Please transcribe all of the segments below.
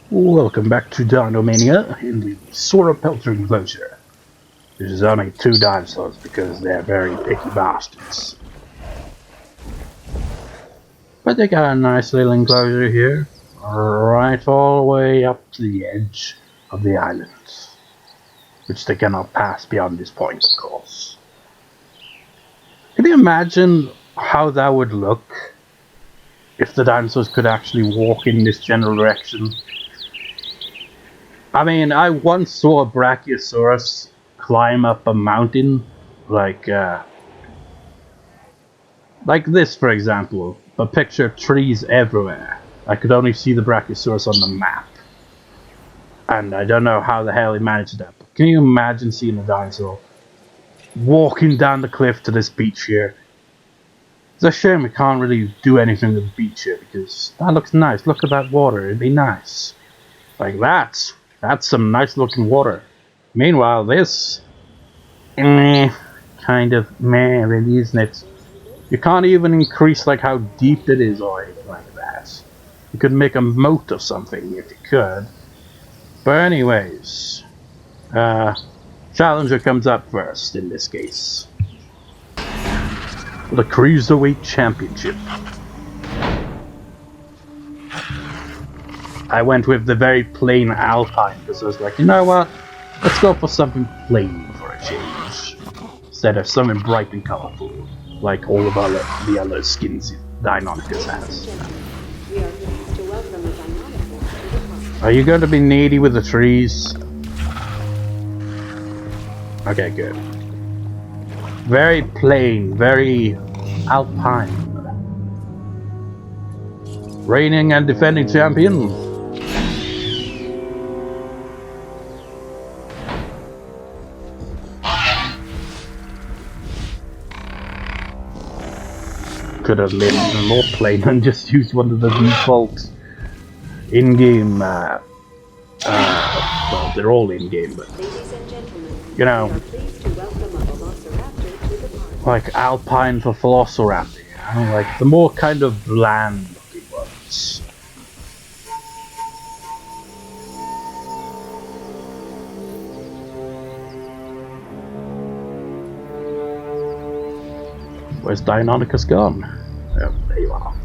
Welcome back to Dinomania in the Sauropelter enclosure. There's only two dinosaurs because they're very picky bastards. But they got a nice little enclosure here, right all the way up to the edge of the island, which they cannot pass beyond this point, of course. Can you imagine how that would look if the dinosaurs could actually walk in this general direction? I mean, I once saw a Brachiosaurus climb up a mountain, like this, for example. A picture of trees everywhere. I could only see the Brachiosaurus on the map, and I don't know how the hell he managed that. But can you imagine seeing a dinosaur walking down the cliff to this beach here? It's a shame we can't really do anything with the beach here because that looks nice. Look at that water; it'd be nice. Like that. That's some nice looking water. Meanwhile, this kind of meh, really, isn't it? You can't even increase like how deep it is or anything like that. You could make a moat or something if you could. But anyways, challenger comes up first in this case. The Cruiserweight Championship. I went with the very plain Alpine because I was like, you know what? Let's go for something plain for a change. Instead of something bright and colorful, like all of the other skins Deinonychus has. Are you going to be needy with the trees? Okay, good. Very plain, very Alpine. Reigning and defending champion. Could have made it even more plain and just used one of the default in-game, well, they're all in-game, but, you know, like Alpine for Velociraptor, you know, like the more kind of bland looking ones. Where's Deinonychus gone? Oh, there you are.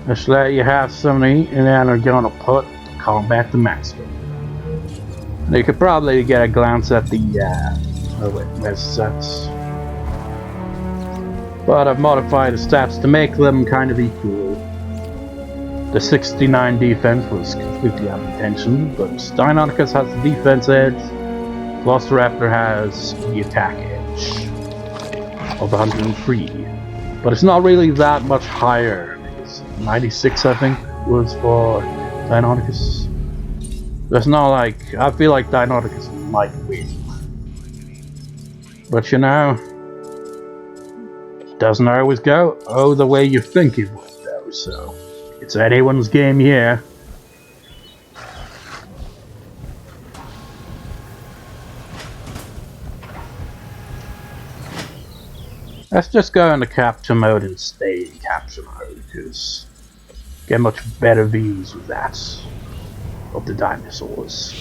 Let's let you have something to eat and then we're gonna put combat to maximum. Now you could probably get a glance at the, oh wait, where's the stats? But I've modified the stats to make them kind of equal. The 69 defense was completely unintentional, but Deinonychus has the defense edge. Velociraptor has the attack edge of 103, but it's not really that much higher. Because 96, I think, was for Deinonychus. There's not like, I feel like Deinonychus might win, but you know, it doesn't always go the way you think it would, though. So it's anyone's game here. Let's just go into capture mode and stay in capture mode, because get much better views with that of the dinosaurs.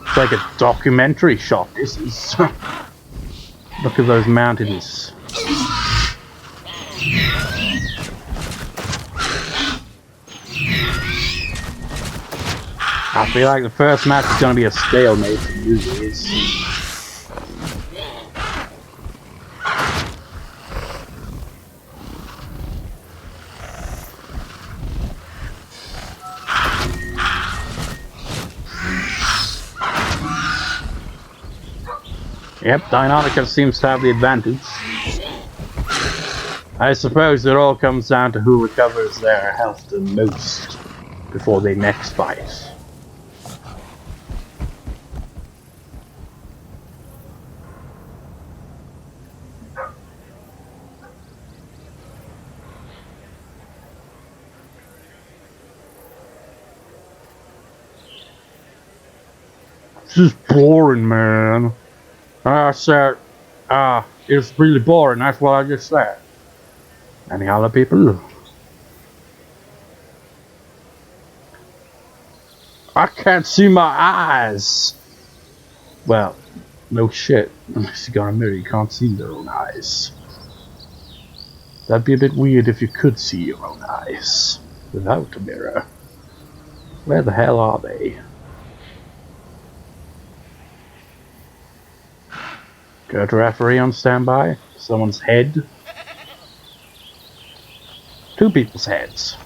It's like a documentary shot, this is. Look at those mountains. I feel like the first match is going to be a stalemate, it usually is. Yep, Deinonychus seems to have the advantage. I suppose it all comes down to who recovers their health the most before they next fight. This is boring, man. I said, it's really boring. That's what I just said. Any other people? I can't see my eyes. Well, no shit. Unless you got a mirror, you can't see your own eyes. That'd be a bit weird if you could see your own eyes without a mirror. Where the hell are they? Got a referee on standby. Someone's head. Two people's heads.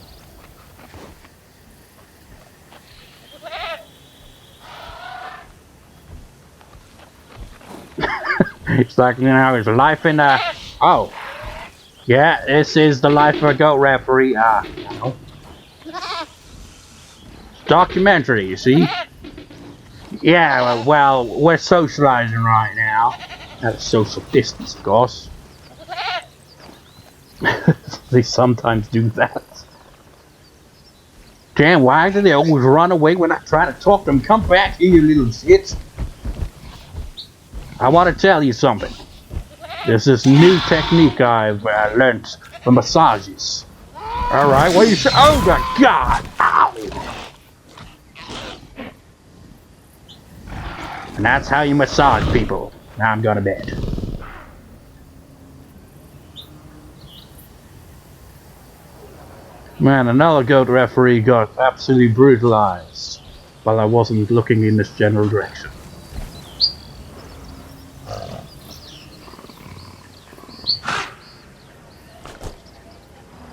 It's like, you know, it's life in a... Oh. Yeah, this is the life of a goat referee. You know. Documentary, you see? Yeah, well, we're socializing right now. At a social distance, of course. They sometimes do that. Damn, why do they always run away when I try to talk to them? Come back here, you little shit. I want to tell you something. There's this new technique I've learned for massages. Alright, what you say? Oh my god! Ow! And that's how you massage people. Now I'm going to bed. Man, another goat referee got absolutely brutalized while I wasn't looking in this general direction.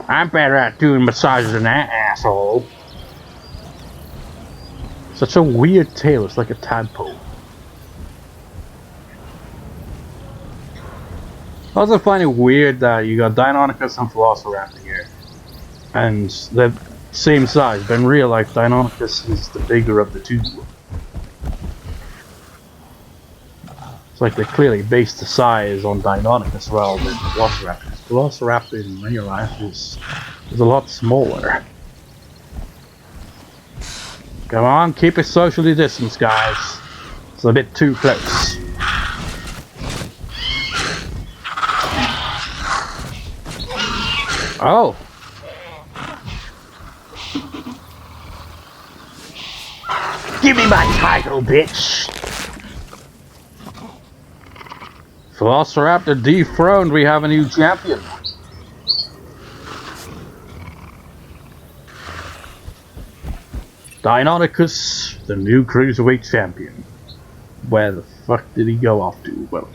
I'm better at doing massages than that asshole. Such a weird tail, it's like a tadpole. I also find it weird that you got Deinonychus and Velociraptor here. And they're same size, but in real life Deinonychus is the bigger of the two. It's like they clearly based the size on Deinonychus rather than Velociraptor. Velociraptor in real life is a lot smaller. Come on, keep it socially distanced, guys. It's a bit too close. Oh! Give me my title, bitch! Velociraptor dethroned, we have a new champion. Deinonychus, the new cruserweight champion. Where the fuck did he go off to? Well,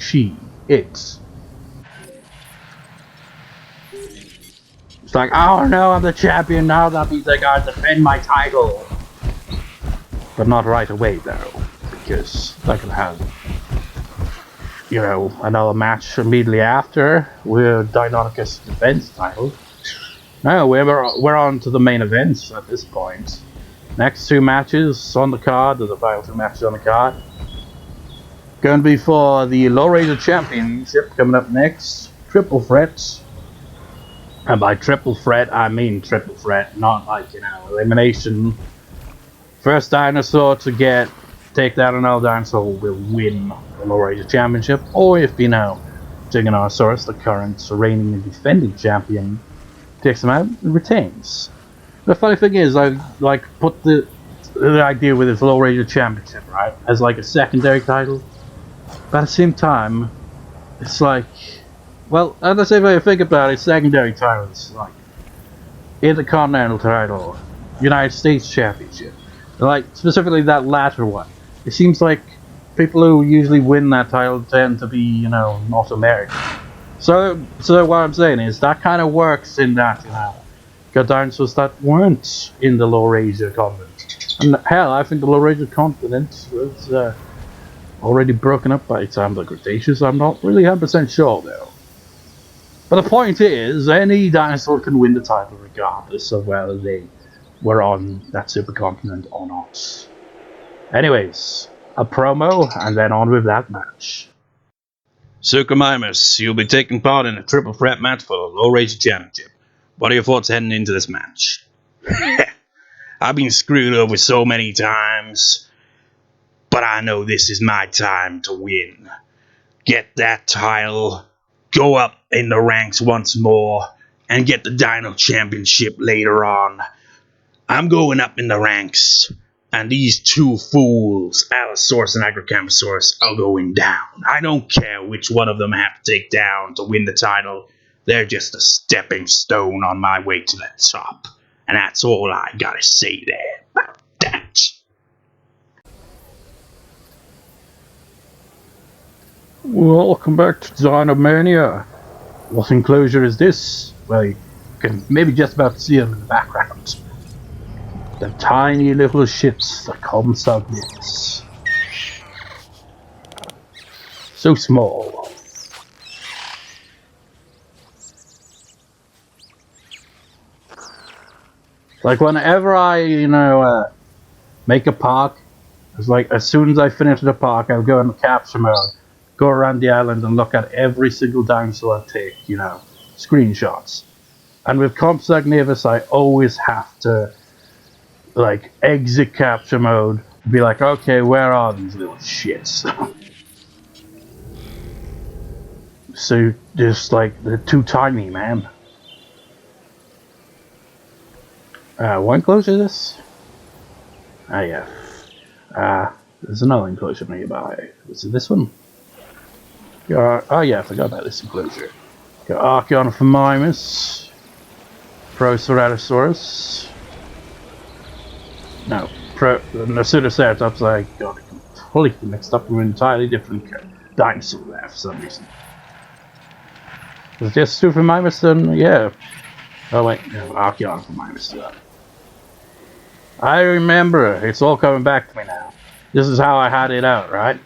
it's like, oh no, I'm the champion now, that means I gotta defend my title. But not right away though, because I can have, you know, another match immediately after where Deinonychus defends the title. No, we're on to the main events at this point. Next two matches on the card, or the final two matches on the card. Going to be for the Laurasia Championship coming up next. Triple threat. And by triple threat, I mean triple threat, not like, you know, elimination. First dinosaur to take down another dinosaur will win the Laurasia Championship. Or if, you know, Stegosaurus, the current reigning and defending champion, takes him out and retains. The funny thing is, I like put the idea with this Laurasia Championship, right, as like a secondary title. But at the same time, it's like, well, as I say, if I think about it, secondary titles like Intercontinental title, United States Championship, like specifically that latter one. It seems like people who usually win that title tend to be, you know, North American. So what I'm saying is that kind of works in that, you know, got dinosaurs that weren't in the Laurasia continent. And hell, I think the Laurasia continent was already broken up by the time of the Cretaceous. I'm not really 100% sure though. But the point is, any dinosaur can win the title regardless of whether they were on that supercontinent or not. Anyways, a promo and then on with that match. Suchomimus, you'll be taking part in a triple threat match for the Laurasia Championship. What are your thoughts heading into this match? I've been screwed over so many times. but I know this is my time to win. Get that title, go up in the ranks once more, and get the Dino Championship later on. I'm going up in the ranks, and these two fools, Allosaurus and Acrocanthosaurus, are going down. I don't care which one of them I have to take down to win the title. They're just a stepping stone on my way to the top. And that's all I gotta say there about that. Welcome back to Dinomania. What enclosure is this? Well, you can maybe just about see them in the background. The tiny little ships that come Suchomimus. So small. Like whenever I, make a park, it's like as soon as I finish the park, I'll go into capture mode, go around the island and look at every single dinosaur I take, screenshots. And with Compsognathus, I always have to, exit capture mode, be like, okay, where are these little shits? So, just they're too tiny, man. What enclosure is this? Ah, yeah. There's another enclosure nearby. Is it this one? Oh yeah, I forgot about this enclosure. Got Acrocanthosaurus, Proceratosaurus. No, the Pseudoceratops. I got it completely mixed up with an entirely different dinosaur there for some reason. Was it just Suchomimus then? Yeah. Oh wait, no, Acrocanthosaurus. I remember. It's all coming back to me now. This is how I had it out, right?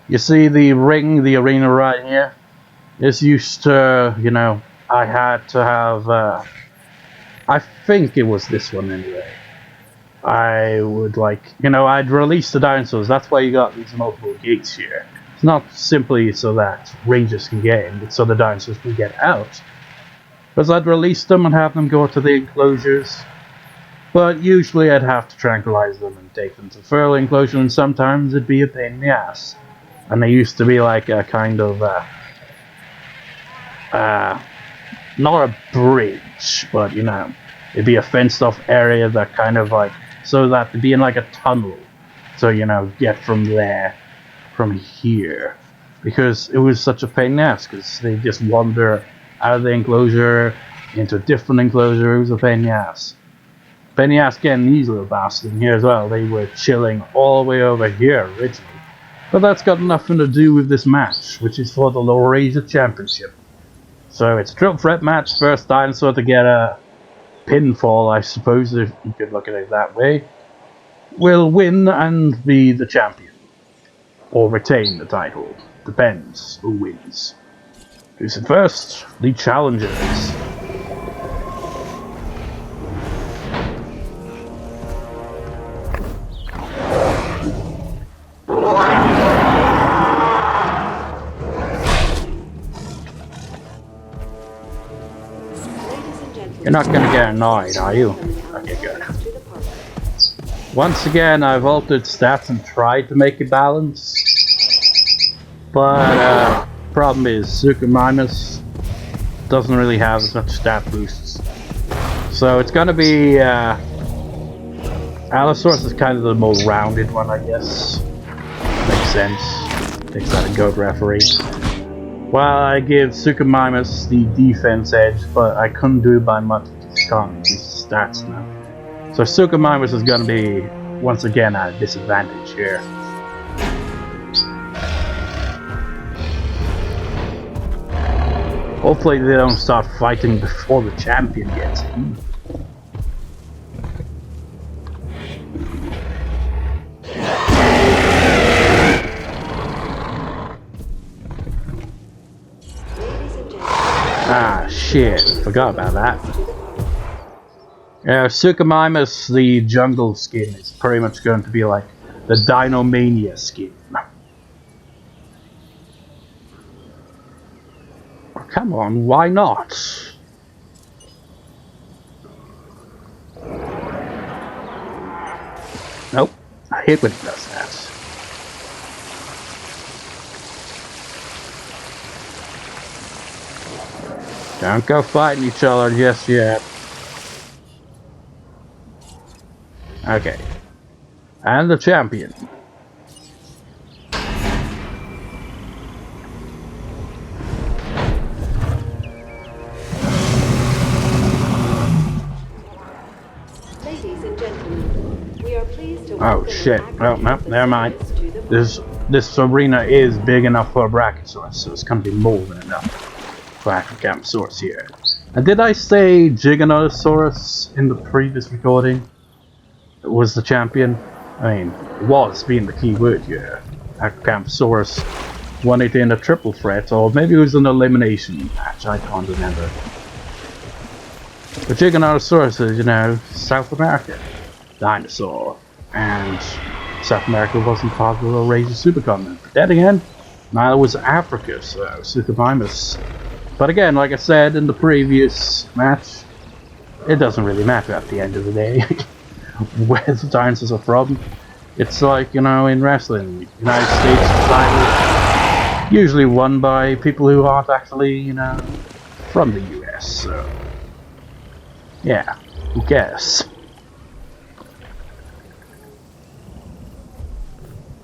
You see the arena right here? This used to, I had to have, I think it was this one anyway. I would I'd release the dinosaurs. That's why you got these multiple gates here. It's not simply so that rangers can get in, it's so the dinosaurs can get out. Because I'd release them and have them go to the enclosures. But usually I'd have to tranquilize them and take them to the further enclosure, and sometimes it'd be a pain in the ass. And they used to be like a kind of, not a bridge, but it'd be a fenced off area that kind of so that it'd be in like a tunnel. So, get from here. Because it was such a pain in the ass, because they just wander out of the enclosure into a different enclosure. It was a pain in the ass. Pain in the ass getting these little bastards in here as well. They were chilling all the way over here originally. But that's got nothing to do with this match, which is for the Laurasia Championship. So it's a triple threat match. First dinosaur to get a pinfall, I suppose, if you could look at it that way, will win and be the champion. Or retain the title. Depends who wins. Who's it first? The challengers. You're not gonna get annoyed, are you? Okay, good. Once again, I've altered stats and tried to make it balanced. But, problem is, Suchomimus doesn't really have as much stat boosts. So it's gonna be, Allosaurus is kind of the more rounded one, I guess. Makes sense. Takes out a goat referee. Well, I give Suchomimus the defense edge, but I couldn't do it by much because he can't increase the stats now. So Suchomimus is going to be, once again, at a disadvantage here. Hopefully they don't start fighting before the champion gets in. Ah, shit. Forgot about that. Suchomimus, the jungle skin, is pretty much going to be like the Dinomania skin. Oh, come on, why not? Nope. I hate when he does that. Don't go fighting each other just yet. Okay. And the champion. Ladies and gentlemen, we are pleased to Oh welcome shit. Oh, no, never mind. Acrocanthosaurus to the This arena is big enough for a Brachiosaurus, so it's gonna be more than enough for Acrocanthosaurus here. And did I say Giganotosaurus in the previous recording? Was the champion? I mean, was being the key word here. Acrocanthosaurus won it in a triple threat, or maybe it was an elimination match, I can't remember. But Giganotosaurus is, you know, South America dinosaur, and South America wasn't part of the Laurasia supercontinent. But then again, neither was Africa, so Suchomimus. But again, like I said in the previous match, it doesn't really matter at the end of the day where the dinosaurs are from. It's like, you know, in wrestling, United States title usually won by people who aren't actually, you know, from the US, so yeah, who cares?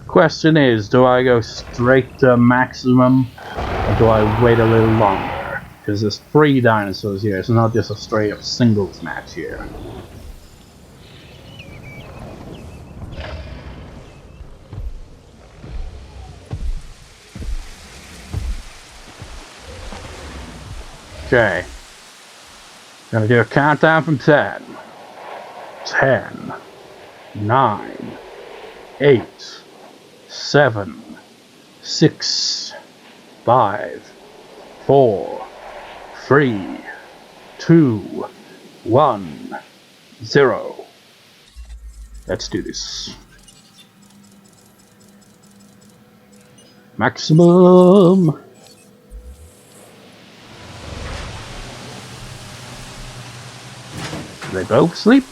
Question is, do I go straight to maximum, or do I wait a little longer? Because there's 3 dinosaurs here, it's not just a straight up singles match here. Okay. Gonna do a countdown from 10. 10. 9. 8. 7, 6, 5, 4, 3, 2, 1, 0. Let's do this. Maximum. They both sleep?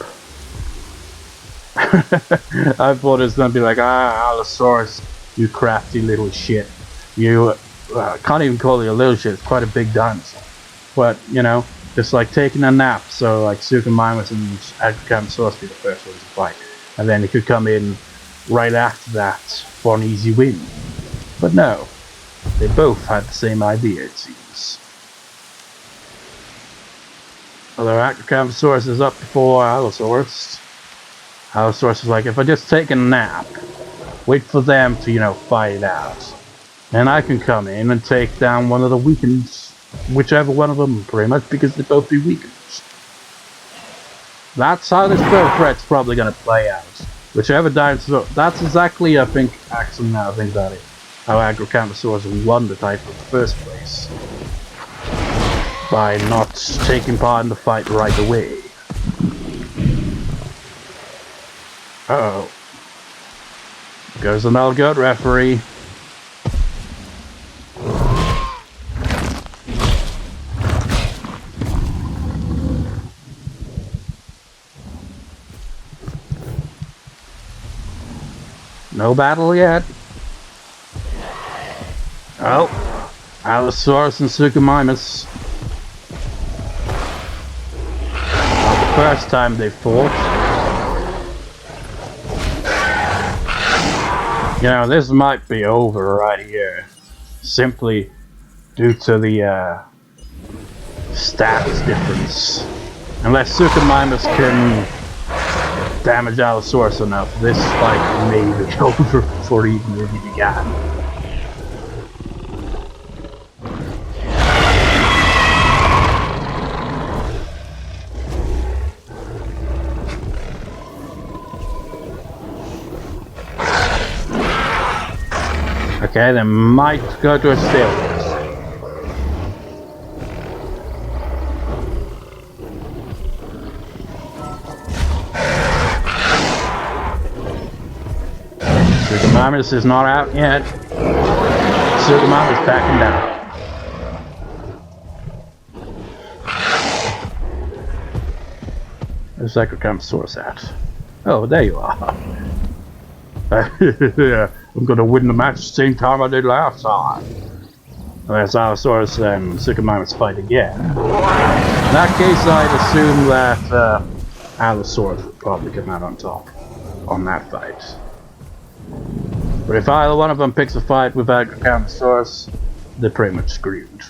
I thought it was gonna be like, Allosaurus, you crafty little shit. You can't even call it a little shit, it's quite a big dinosaur. But, you know, just like taking a nap, so like Suchomimus and Acrocanthosaurus be the first ones to fight. And then it could come in right after that for an easy win. But no, they both had the same idea, it seems. Although Acrocanthosaurus is up before Allosaurus. Allosaurus is like, if I just take a nap, wait for them to, you know, fight it out, and I can come in and take down one of the weakened, whichever one of them, pretty much, because they both be weakened. That's how this third threat's probably gonna play out. Whichever dinosaur, that's exactly, I think, actually now I think about it, how Acrocanthosaurus won the title in the first place. By not taking part in the fight right away. Uh-oh. Goes the null goat referee. No battle yet. Oh. Allosaurus and Suchomimus. Not the first time they fought. You know, this might be over right here, simply due to the stats difference. Unless Suchomimus can damage Allosaurus enough, this fight may be over before it even really began. Okay, they might go to a stalemate. Suchomimus is not out yet. Suchomimus is backing down. Where's Acrocanthosaurus at? Oh, there you are. Yeah, I'm gonna win the match the same time I did last time. unless Allosaurus and Suchomimus fight again. In that case, I'd assume that Allosaurus would probably come out on top on that fight. But if either one of them picks a fight with Acrocanthosaurus, they're pretty much screwed.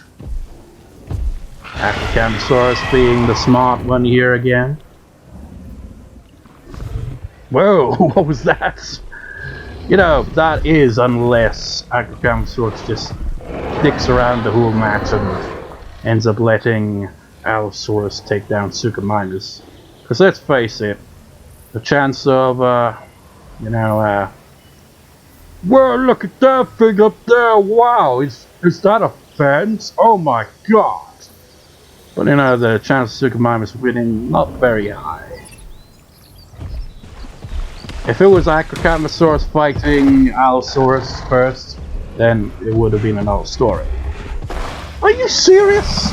Acrocanthosaurus being the smart one here again. Whoa, what was that? You know, that is unless Acrocanthosaurus just sticks around the whole match and ends up letting Allosaurus take down Suchomimus. Because let's face it, the chance of, well, look at that thing up there, wow, is that a fence? Oh my god. But you know, the chance of Suchomimus winning, not very high. If it was Acrocanthosaurus fighting Allosaurus first, then it would have been another story. Are you serious?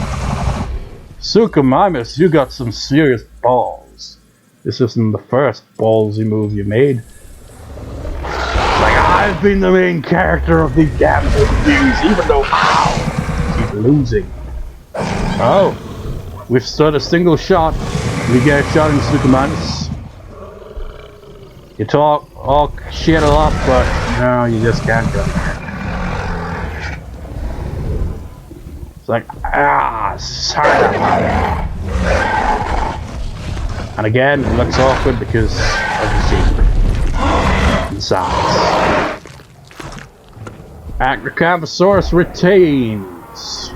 Suchomimus, you got some serious balls. This isn't the first ballsy move you made. Like, I've been the main character of these damn reviews, even though I keep losing. Oh, we've stood a single shot. We get a shot in Suchomimus. You talk all shit a lot, but no, you just can't go there. It's like, sorry. And again, it looks awkward because of the shape and size. Acrocanthosaurus retains.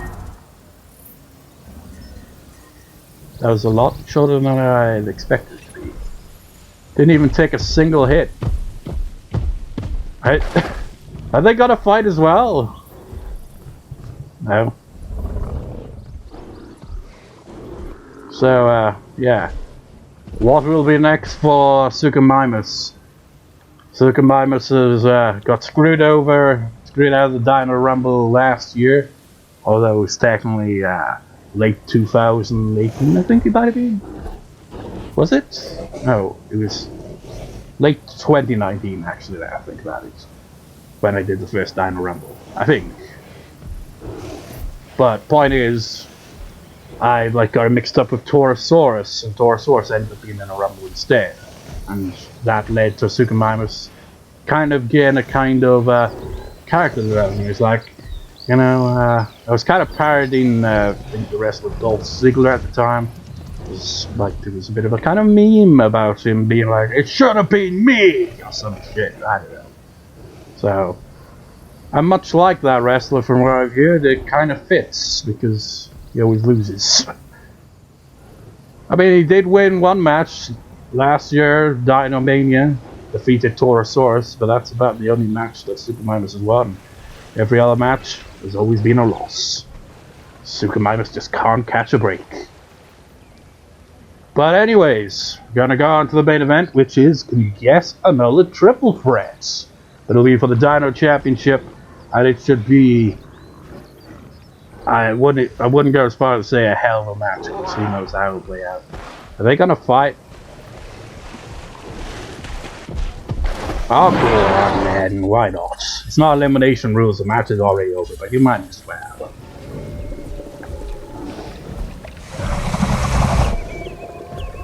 That was a lot shorter than I expected it to be. Didn't even take a single hit. Are they gonna fight as well? No. So, yeah. What will be next for Suchomimus? Suchomimus has got screwed out of the Dino Rumble last year. Although it was technically late 2018, I think it might have been. Was it? No, it was late 2019 actually that I think about it. When I did the first Dino Rumble, I think. But point is, I got it mixed up with Torosaurus, and Torosaurus ended up being in a Rumble instead. And that led to Suchomimus kind of getting a kind of character development. It's like, you know, I was kind of parodying the wrestler Dolph Ziggler at the time. It was like, there was a bit of a kind of meme about him being like, it should have been me, or some shit, I don't know. So, I'm much like that wrestler from what I've heard. It kind of fits, because he always loses. I mean, he did win one match last year, Dinomania, defeated Torosaurus, but that's about the only match that Suchomimus has won. Every other match has always been a loss. Suchomimus just can't catch a break. But anyways, gonna go on to the main event, which is, can you guess, another triple threat. It'll be for the Dino Championship, and it should be, I wouldn't go as far as to say a hell of a match, because who knows how it'll play out. Are they gonna fight? Oh, go on, man, why not? It's not elimination rules, the match is already over, but you might as well.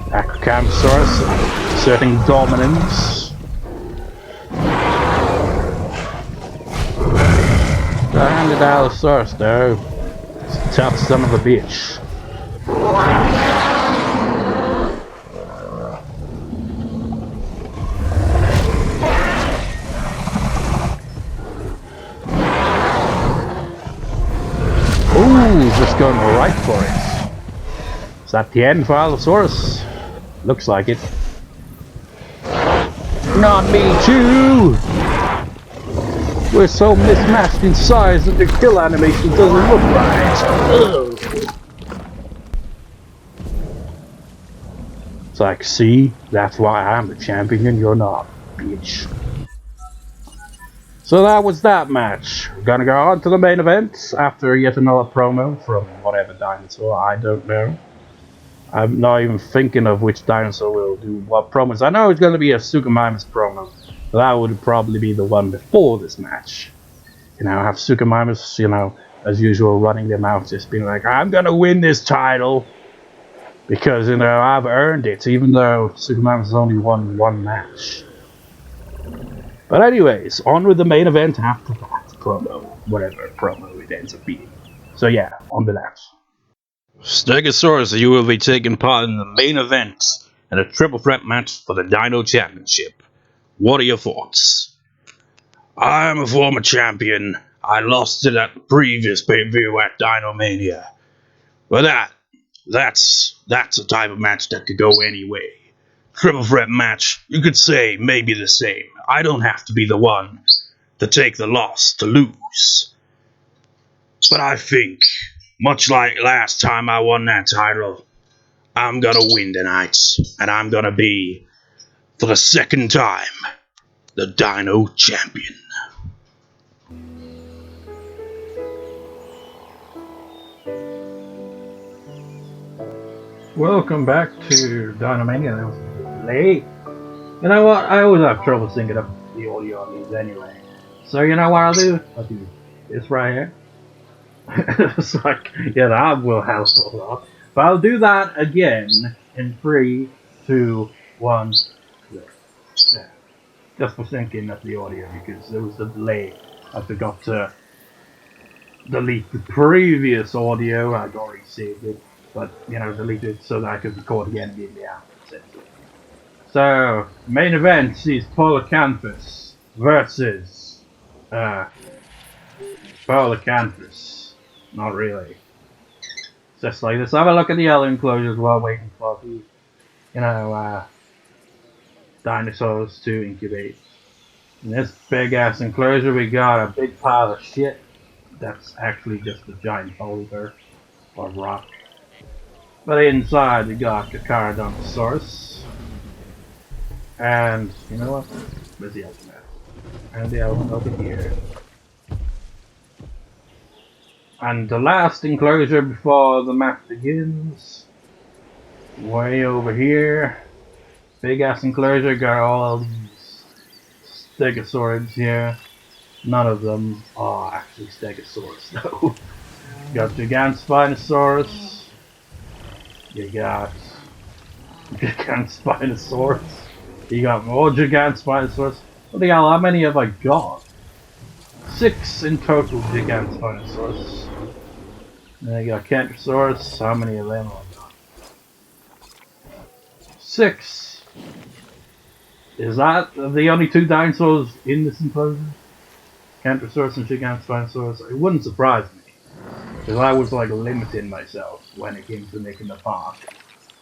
Acrocanthosaurus asserting dominance. Handed Allosaurus though. It's a tough son of a bitch. Ooh, just going right for it. Is that the end for Allosaurus? Looks like it. Not me too! We're so mismatched in size that the kill animation doesn't look right. Ugh. It's like, see? That's why I'm the champion and you're not, bitch. So that was that match. We're gonna go on to the main event after yet another promo from whatever dinosaur, I don't know. I'm not even thinking of which dinosaur will do what promos. I know it's going to be a Suchomimus promo, but that would probably be the one before this match. You know, have Suchomimus, you know, as usual, running their mouths, just being like, I'm gonna win this title because, you know, I've earned it, even though Suchomimus has only won one match. But anyways, on with the main event after that promo, whatever promo it ends up being. So yeah, on to that. Stegosaurus, you will be taking part in the main event and a triple threat match for the Dino Championship. What are your thoughts? I'm a former champion. I lost it at the previous pay-per-view at Dinomania. But that's a type of match that could go any way. Triple threat match, you could say maybe the same. I don't have to be the one to take the loss, to lose. But I think, much like last time I won that title, I'm gonna win tonight. And I'm gonna be, for the second time, the Dino Champion. Welcome back to Dinomania. That was late. You know what? I always have trouble syncing up the audio on these anyway. So you know what I'll do? I'll do this right here. It's like, yeah, that will help a lot. But I'll do that again in 3, 2, 1. Yeah. Just for syncing up the audio because there was a delay. I forgot to delete the previous audio. I'd already saved it. But, you know, delete it so that I could record again in the outfit. So, main event is Acrocanthosaurus versus Acrocanthosaurus. Not really. Just like this. Have a look at the other enclosures while waiting for the, you know, dinosaurs to incubate. In this big ass enclosure, we got a big pile of shit. That's actually just a giant boulder or rock. But inside we got the Acrocanthosaurus. And you know what? Where's the other map? And the other one over here. And the last enclosure before the map begins. Way over here. Big ass enclosure, got all these Stegosaurs here. None of them are actually Stegosaurus though. You got Gigant Spinosaurus. You got Gigant Spinosaurus. You got more Gigant Spinosaurus. What the hell, how many have I got? 6 in total Gigant Spinosaurus. Then you got Acrocanthosaurus. How many of them have I got? 6. Is that the only 2 dinosaurs in this enclosure? Acrocanthosaurus and Gigant Spinosaurus? It wouldn't surprise me. Because I was like limiting myself when it came to making the park.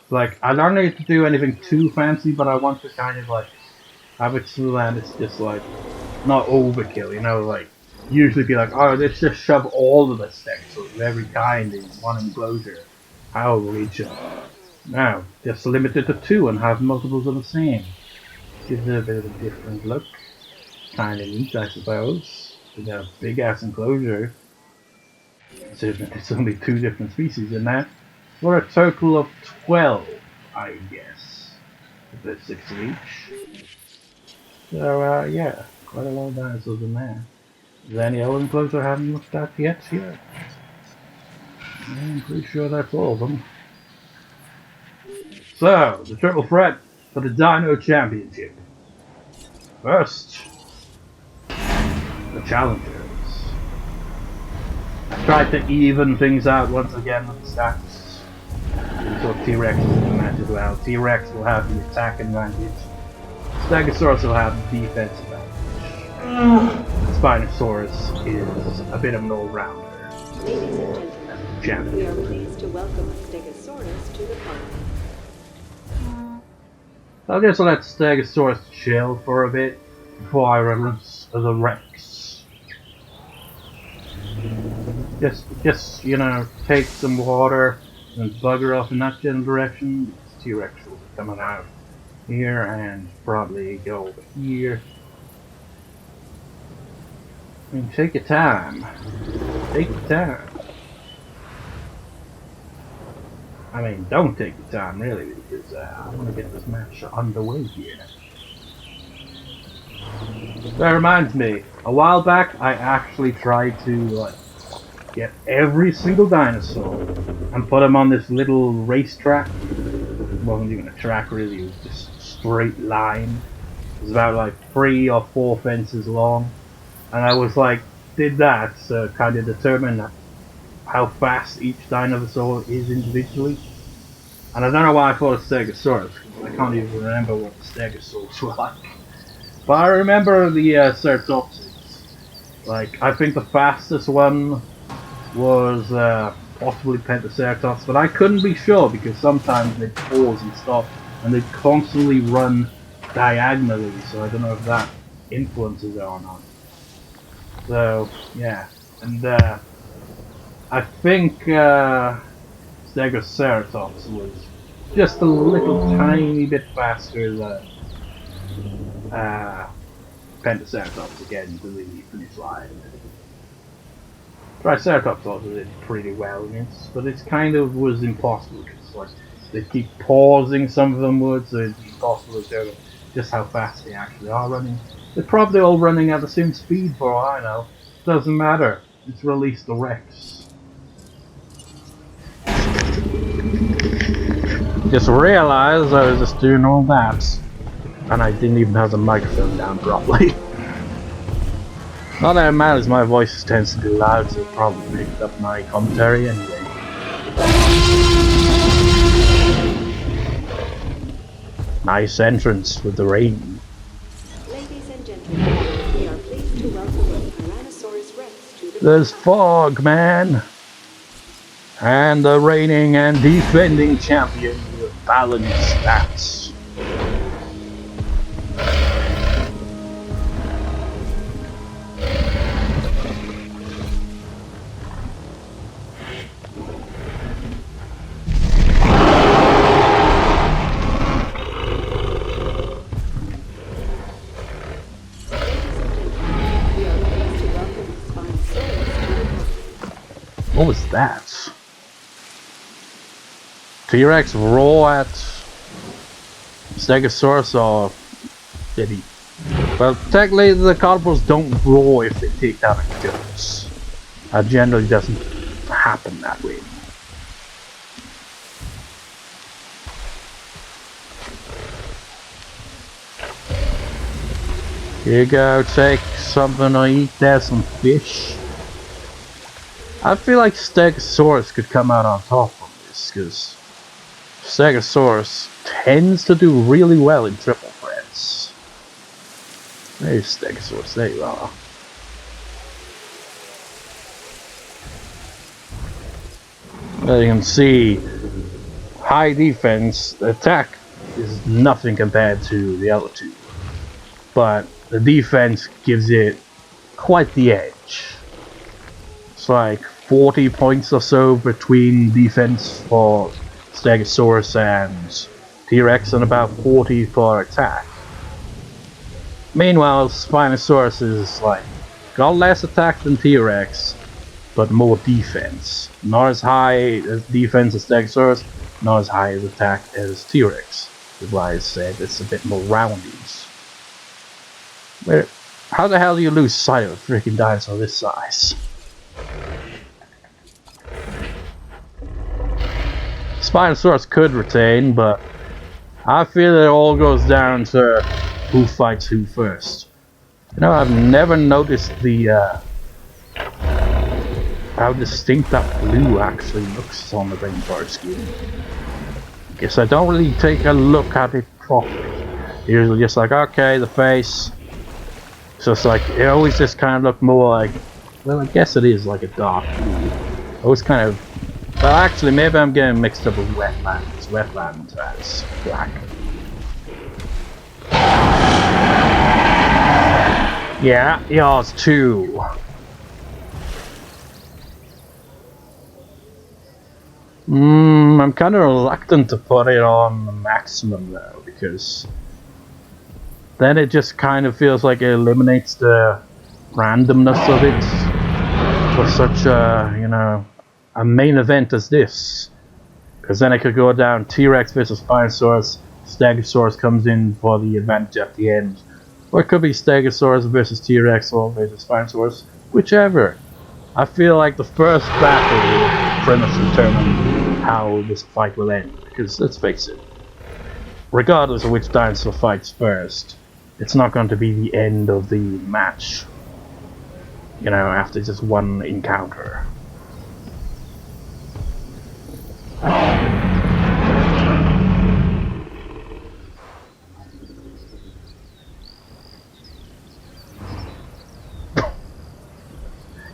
Like, I don't need to do anything too fancy, but I want to kind of like have it so that it's just like not overkill, you know, like usually be like, oh, let's just shove all of the Stegosaurs of every kind in one enclosure. How will each other? Now, just limit it to 2 and have multiples of the same. Gives it a bit of a different look. Kinda neat, I suppose. We got a big ass enclosure. So there's only 2 different species in there. For a total of 12, I guess. There's 6 of each. So, yeah, quite a lot of dinosaurs in there. Is there any other enclosure I haven't looked at yet here? I'm pretty sure that's all of them. So, the triple threat for the Dino Championship. First, the challengers. I tried to even things out once again with the stats. So T-Rex is in the match as well. T-Rex will have the attack advantage. Stegosaurus will have the defense advantage. Spinosaurus is a bit of an all-rounder. Ladies and gentlemen, we are pleased to welcome Stegosaurus to the party. I'll just let Stegosaurus chill for a bit before I release the Rex. Just you know, take some water and bugger off in that general direction. T-Rex will be coming out here and probably go over here. I mean, take your time. Take your time. I mean, don't take your time, really, because I want to get this match underway here. That reminds me, a while back I actually tried to get every single dinosaur and put them on this little racetrack. It wasn't even a track really, it was just a straight line. It was about like 3 or 4 fences long. And I was like, did that to kind of determine how fast each dinosaur is individually. And I don't know why I thought of Stegosaurus, because I can't even remember what the Stegosaurs were like. But I remember the Ceratopsids. Like, I think the fastest one was possibly Pentaceratops, but I couldn't be sure because sometimes they'd pause and stop, and they'd constantly run diagonally, so I don't know if that influences it or not. So, yeah. And I think Stegoceratops was just a little tiny bit faster than Pentaceratops again to the finish line. Triceratops also did pretty well in it, but it kind of was impossible because like they keep pausing. Some of them would, so it's impossible to tell just how fast they actually are running. They're probably all running at the same speed for all I know. Doesn't matter. It's released the Rex. Just realized I was just doing all that, and I didn't even have the microphone down properly. Not that it matters, my voice tends to be loud, so it probably picked up my commentary anyway. Nice entrance with the rain. Ladies and gentlemen, we are pleased to welcome Tyrannosaurus Rex to the... There's fog, man! And the reigning and defending champion with balanced stats. What was that? T-Rex roar at Stegosaurus, or did he? Well, technically the carnivores don't roar if they take down a ghost. That generally doesn't happen that way. Here you go, take something to eat. There's some fish. I feel like Stegosaurus could come out on top of this, because Stegosaurus tends to do really well in triple threats. There's Stegosaurus, there you are. As you can see, high defense, the attack is nothing compared to the other two. But the defense gives it quite the edge. It's like 40 points or so between defense for Stegosaurus and T-Rex, and about 40 for attack. Meanwhile, Spinosaurus is like got less attack than T-Rex, but more defense. Not as high as defense as Stegosaurus, not as high as attack as T-Rex. That's why I said it's a bit more rounded. Where, how the hell do you lose sight of a freaking dinosaur this size? Spinosaurus could retain, but I feel it all goes down to who fights who first. You know, I've never noticed the how distinct that blue actually looks on the rainforest skin. Guess I don't really take a look at it properly. Usually just like, okay, the face. So it's like, it always just kind of looked more like, well, I guess it is like a dark blue. Always kind of, well actually maybe I'm getting mixed up with wetlands. Wetlands has black. Yeah, yours too. I'm kind of reluctant to put it on the maximum though, because then it just kind of feels like it eliminates the randomness of it for such a, you know, a main event as this. Because then it could go down T-Rex versus Spinosaurus, Stegosaurus comes in for the advantage at the end. Or it could be Stegosaurus versus T-Rex or versus Spinosaurus, whichever. I feel like the first battle will pretty much determine how this fight will end. Because let's face it, regardless of which dinosaur fights first, it's not going to be the end of the match. You know, after just one encounter.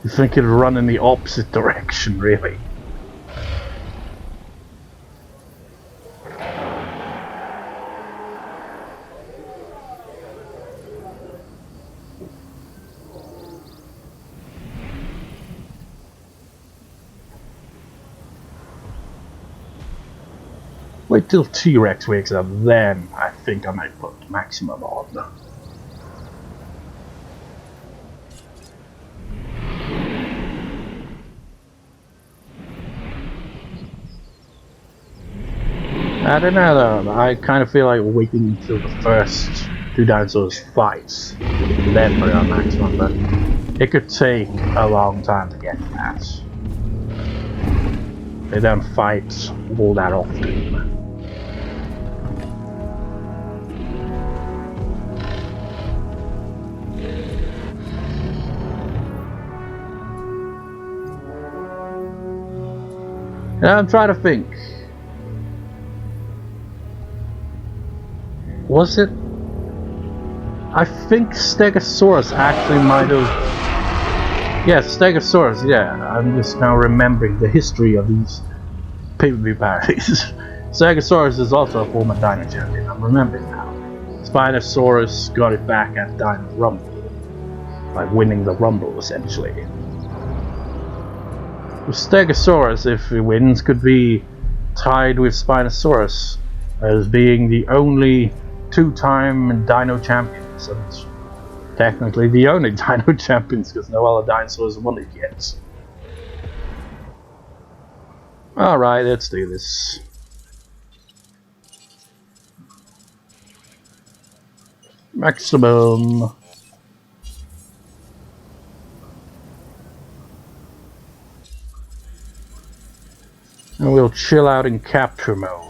You think it'd run in the opposite direction, really? Wait till T-Rex wakes up, then I think I might put maximum on. I don't know though, I kind of feel like waiting until the first two dinosaurs fights, then put it on maximum, but it could take a long time to get that. They don't fight all that often. And I'm trying to think. Was it? I think Stegosaurus actually might have. Yeah, Stegosaurus, yeah. I'm just now remembering the history of these PPV parodies. Stegosaurus is also a former Dino champion, I'm remembering now. Spinosaurus got it back at Dino Rumble. By winning the Rumble, essentially. Stegosaurus, if he wins, could be tied with Spinosaurus as being the only two-time Dino champions, and technically the only Dino champions because no other dinosaurs won it yet. Alright, let's do this. Maximum. And we'll chill out in capture mode.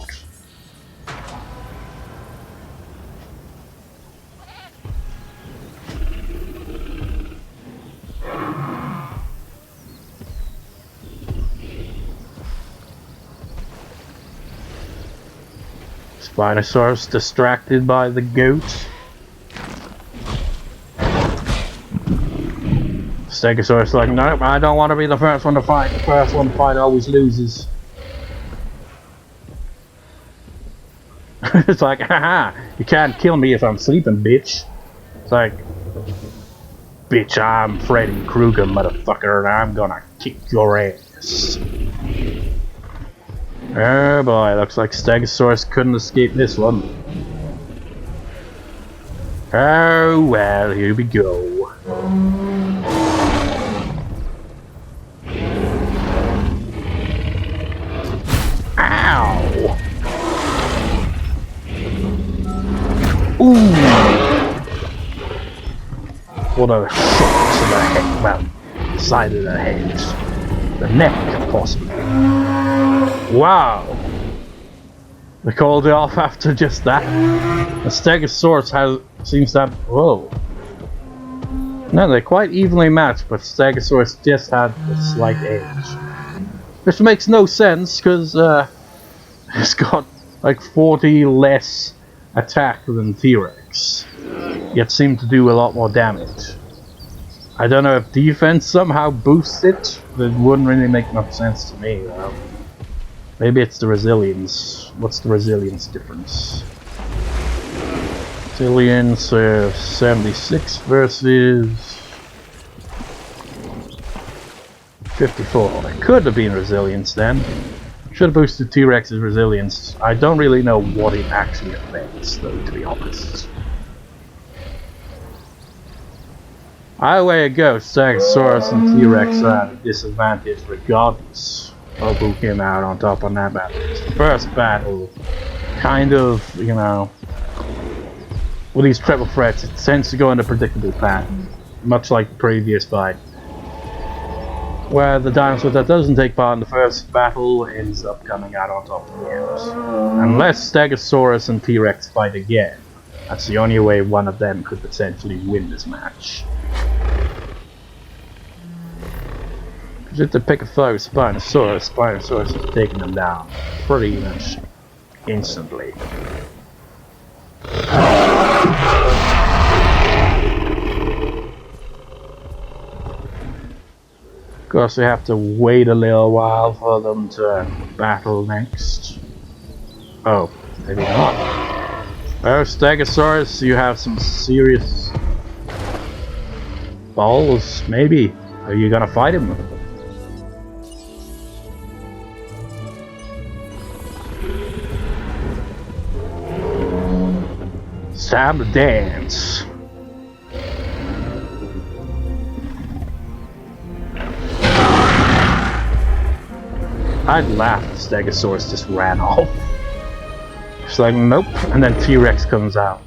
Spinosaurus distracted by the goat. Stegosaurus like, nope, I don't want to be the first one to fight. The first one to fight always loses. It's like, haha, you can't kill me if I'm sleeping, bitch. It's like, bitch, I'm Freddy Krueger, motherfucker, and I'm gonna kick your ass. Oh boy, looks like Stegosaurus couldn't escape this one. Oh well, here we go. Ow! Ooh! What a shot to the head, well, side of the head. The neck, possibly. Wow! They called it off after just that. The Stegosaurus seems to have. Whoa. No, they're quite evenly matched, but Stegosaurus just had a slight edge. Which makes no sense, because it's got like 40 less attack than T-Rex. Yet seemed to do a lot more damage. I don't know if defense somehow boosts it, but it wouldn't really make much sense to me, though. Maybe it's the resilience. What's the resilience difference? Resilience 76 versus 54. It could have been resilience then. Should have boosted T-Rex's resilience. I don't really know what it actually affects, though, to be honest. Either way it goes, Stegosaurus and T-Rex are at a disadvantage regardless of who came out on top on that battle. The first battle, kind of, you know, with these triple threats, it tends to go in a predictable pattern, much like the previous fight. where the dinosaur that doesn't take part in the first battle ends up coming out on top of the end. Unless Stegosaurus and T-Rex fight again. That's the only way one of them could potentially win this match. Just to pick a foe, Spinosaurus is taking them down pretty much instantly. Of course, we have to wait a little while for them to battle next. Oh, maybe not. Oh, Stegosaurus, you have some serious balls, maybe. Are you gonna fight him? It's time to dance. I'd laugh if Stegosaurus just ran off. It's like, nope, and then T-Rex comes out.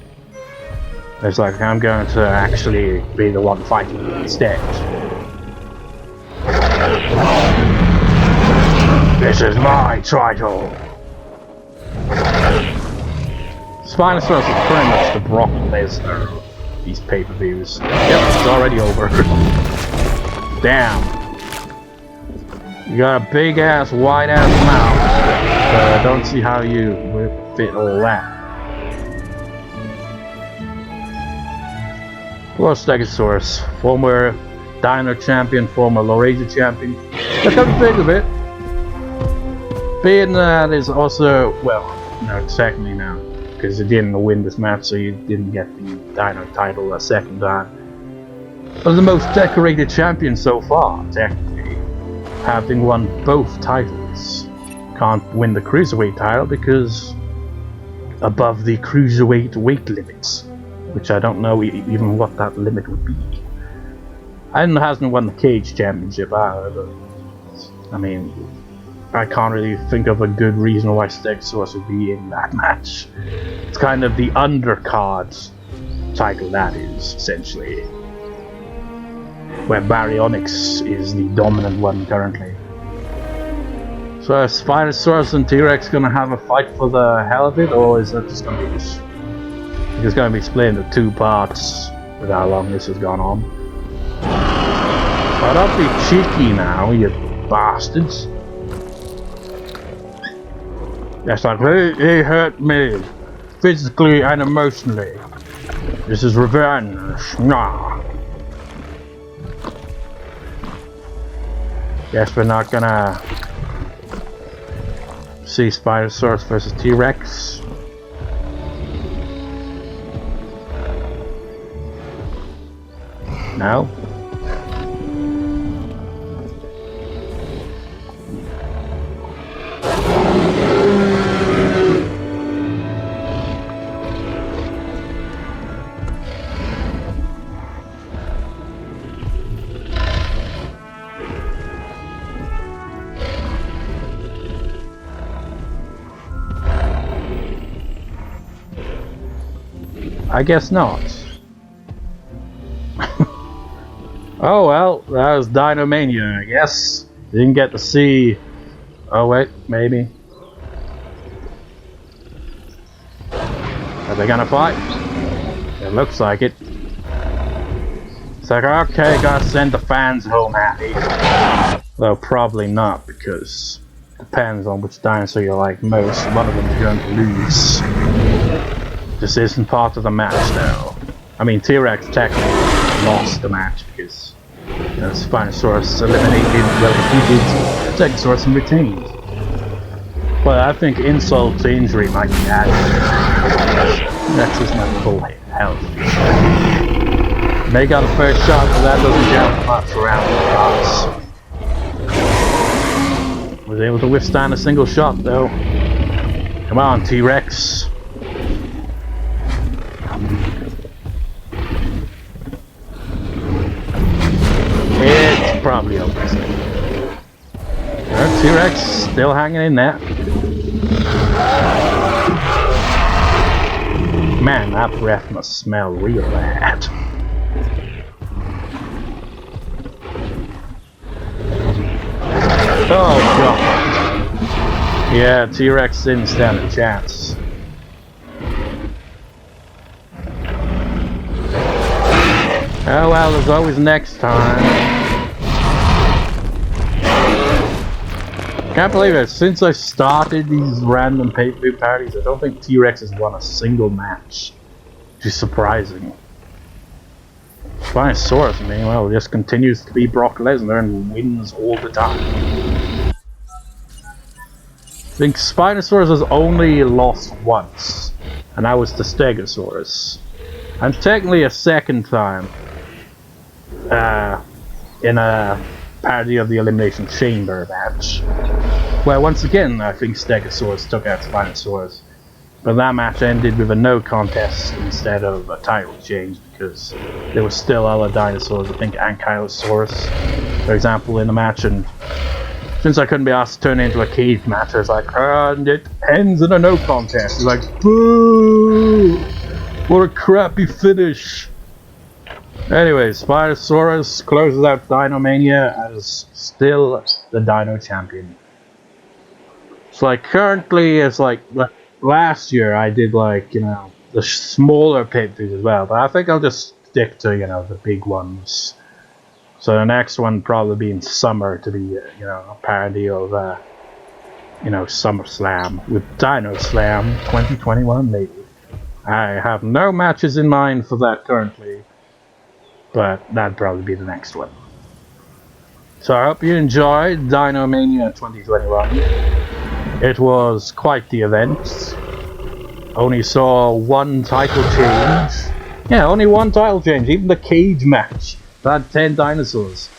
It's like, I'm going to actually be the one fighting him instead. This is my title! Spinosaurus is pretty much the Brock Lesnar of these pay-per-views. Yep, it's already over. Damn. You got a big ass, wide ass mouth, but I don't see how you would fit all that. Poor Stegosaurus, former Dino champion, former Laurasia champion. Look how big of it. Being that is also, well, no, technically now, because he didn't win this match, so you didn't get the Dino title a second time. But the most decorated champion so far, technically, having won both titles. Can't win the cruiserweight title because above the cruiserweight weight limits, which I don't know even what that limit would be. And hasn't won the cage championship either, but I mean, I can't really think of a good reason why Stegosaurus would be in that match. It's kind of the undercard title that is, essentially. Where Baryonyx is the dominant one currently. So is Spinosaurus and T-Rex gonna have a fight for the hell of it, or is that just gonna be it's gonna be split into two parts with how long this has gone on? Oh, don't be cheeky now, you bastards. That's like, he hurt me, physically and emotionally. This is revenge. Nah. Guess we're not gonna see Spinosaurus versus T-Rex. No? I guess not. Oh well, that was Dinomania, I guess. Didn't get to see... Oh wait, maybe. Are they gonna fight? It looks like it. It's like, okay, gotta send the fans home happy. Though probably not, because it depends on which dinosaur you like most. One of them is going to lose. This isn't part of the match though. I mean, T-Rex technically lost the match because Spinosaurus eliminated, well, defeated Stegosaurus and retained. But I think insult to injury might be added. Rex is not full health. They got a first shot, but that doesn't count much around the box. Was able to withstand a single shot though. Come on, T-Rex. It's probably over. T-Rex still hanging in there. Man, that breath must smell real bad. Yeah, T-Rex didn't stand a chance. Oh well, there's always next time. Can't believe it, since I started these random pay-per-view parties, I don't think T-Rex has won a single match. Which is surprising. Spinosaurus, meanwhile, just continues to be Brock Lesnar and wins all the time. I think Spinosaurus has only lost once, and that was to Stegosaurus. And technically a second time in a parody of the Elimination Chamber match, where once again I think Stegosaurus took out Spinosaurus. But that match ended with a no contest instead of a title change because there were still other dinosaurs, I think Acrocanthosaurus, for example, in the match, and since I couldn't be asked to turn it into a cage match, I was like, and it ends in a no contest. It's like, boo! What a crappy finish! Anyways, Spinosaurus closes out Dinomania as still the Dino champion. So like currently it's like last year I did like, you know, the smaller pay-per-views as well, but I think I'll just stick to, you know, the big ones. So the next one probably be in summer to be, you know, a parody of, you know, SummerSlam with Dino Slam 2021 maybe. I have no matches in mind for that currently, but that'd probably be the next one. So I hope you enjoyed Dinomania 2021. It was quite the event. Only saw one title change. Yeah, only one title change. Even the cage match had 10 dinosaurs.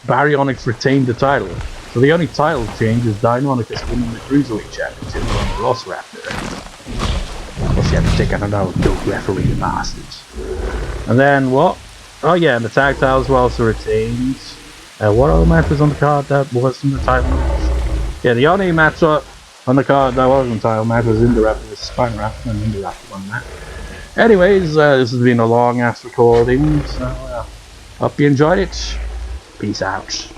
Baryonyx retained the title. So the only title change is Deinonychus winning the cruserweight championship from Velociraptor. Of course you have to take out another dope referee, the bastards. And then what? Oh yeah, and the tag titles were also retained. What other match was on the card that wasn't the title match? Yeah, the only match on the card that wasn't the title match was Indoraptor with Spinosaurus, and Indoraptor won that. Anyways, this has been a long ass recording, so hope you enjoyed it. Peace out.